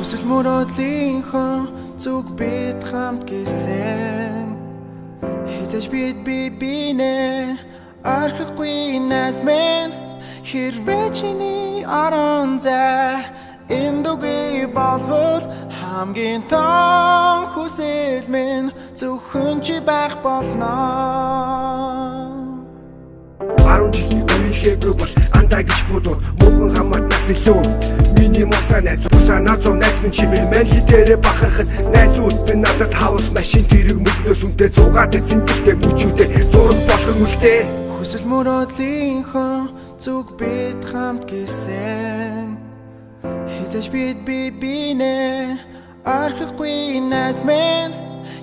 Хүсэл мөрөөдлийнхөө зүг бид хамт гисэн Хизэж бид бинэ арахгүй нас мен хэрвээ чиний орон зай эндүгүй болвол хамгийн том хүсэл минь зөвхөн чи байх болно 10 жилийн үеийнхээ бол андаа гэж бодвол муухан хамаатнаас илүү миний мосаа найз санаазуу найз минь чимээ мэн хитэрэ бахархад найзууд минь надад хаус машин тэрэг мөнгнөөс үнтэй 100-аад цэнгэлтэй мөчүүдээ зураг болгон үлдээ Хүсэл мөрөөдлийнхөө зүг бид хамт гисэн Хизэж бид бинэ арахгүй нас мен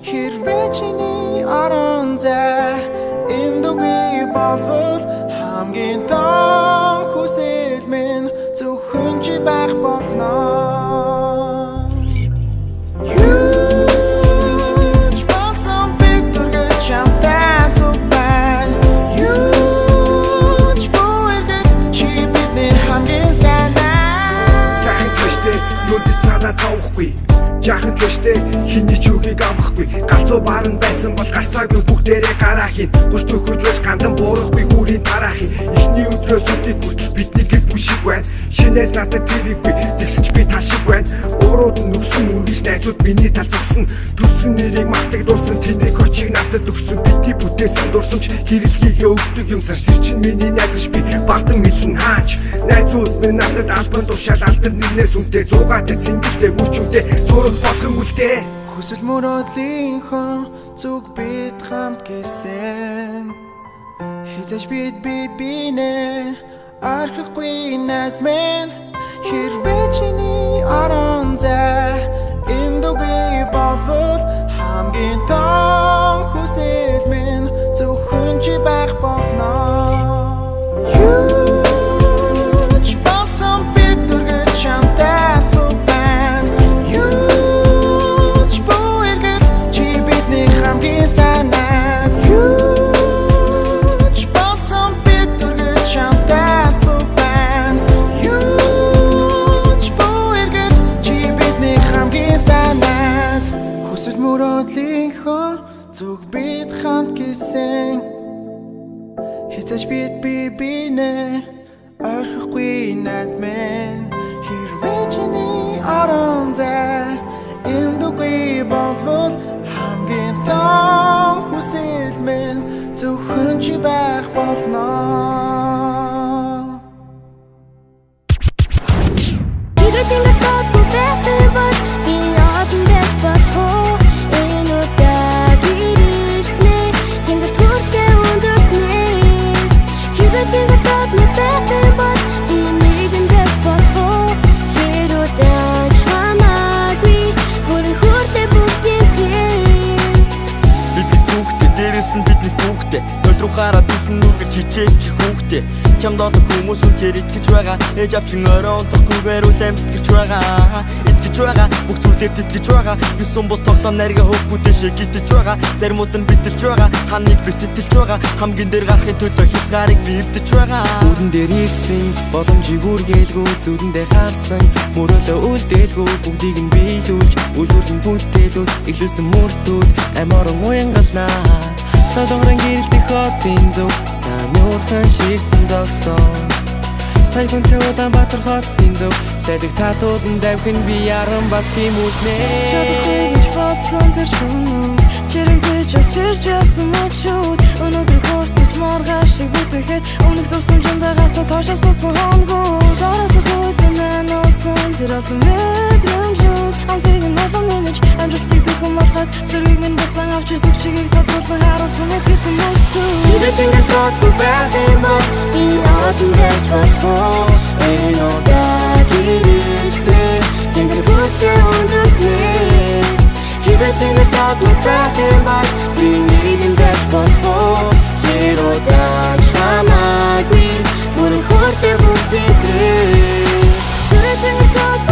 хэрвээ чиний орон зай эндүгүй болвол хамгийн том хүсэл минь зөвхөн чи байх болно Цаавахгүй жаахан ч биштэй хиний ч үгийг авахгүй галзуу баарн байсан бол гарцаагүй бүгдээрээ гараа хийн гуш төхөж байж гандан буурахгүй хүрийн тараа хийн ихний өдрөөс өдийг хүртэл бидний гэр бүл шиг байна шинээс надад тэрийггүй тэгсэн ч би та шиг байна уурууд нь нүгсэн үргэж найзууд миний тал зогсон төрсөн нэрийг мартагдуулсан тэнийг очиг надад өгсөн бидний бүтээсэн дурсамж хэрэглэхийгээ өгдөг юмсаш тэр чинь миний найз гэж би бардан мэлэн хаач найзууд минь надад албан тушаал алдар нэрнээс үнтэй 100-аад цэнгэлтэй мөчүүдээ зураг болгон үлдээ Хүсэл мөрөөдлийнхөө зүг бид хамт гисэн Хизэж бид бинэ арахгүй нас мен хэрвээ чиний орон зай эндүгүй болвол хамгийн том хүсэл минь зөвхөн чи байх болно Зүг бид хамт гисэн Хизэж бид бинэ арахгүй нас мен хэрвээ чиний орон зай эндүгүй болвол хамгийн том хүсэл минь зөвхөн чи байх болно Хараад дүлэн нүргэл чичээч хүүхдээ чамд олон хүмүүс үнээр итгэж байгаа ээж авчин орой унтахгүйгээр үл амьдгэж байгаа итгэж байгаа бүх зүйлээр тэтгэж байгаа юусэн бус тоглоом нарга хөвгүүдээ шиг гитэж байгаа заримуд нь битэлж байгаа ханыг би сэтэлж байгаа хамгийн дээр гарахын төлөө хязгаарыг би эвдэж байгаа Үлэн дээр ирсэн боломжийг үргэлгүй зүрэндээ харсан мөрөөлөө үлдээлгүй бүгдийг нь биелүүлж үлгүрэн бүтээлүүд иглүүлсэн мөртүүд аморон уянгалнаа Садогран гэрэлтэх хотын зөв Сануурхан ширтэн зогсон Сайхунтэй Улаанбаатар хотын зөв Сайдаг татуулан давхин би яран бас тийм үлнэ Чадахгүй гэж бодсон тэр шүнүүд Чирэгдэж бас чирж байсан мөчүүд Өнөөдөр хурцж маргааш шиг бүтэхэд Өмнөх дурсамжиндаа гацаа тоошоо суусан хонгууд Оротох үдэнэн олсон тэр олон мэдрэмжүүд Антиг нь олон нэмэж амжилтыг төхөн болгоод Зэргийг минь бацан авч ирсэг чигийг тодруулан харуулсан мэд гэтэн мөлтүү Хибэт ингэж бодгүй байх юм бол Би одон гэж болсон Энэ юм бол би нэгэн дэс босгоо херодаж хамаагүй хүрэн хөрлөө бүгдээ Сүрэтэн тот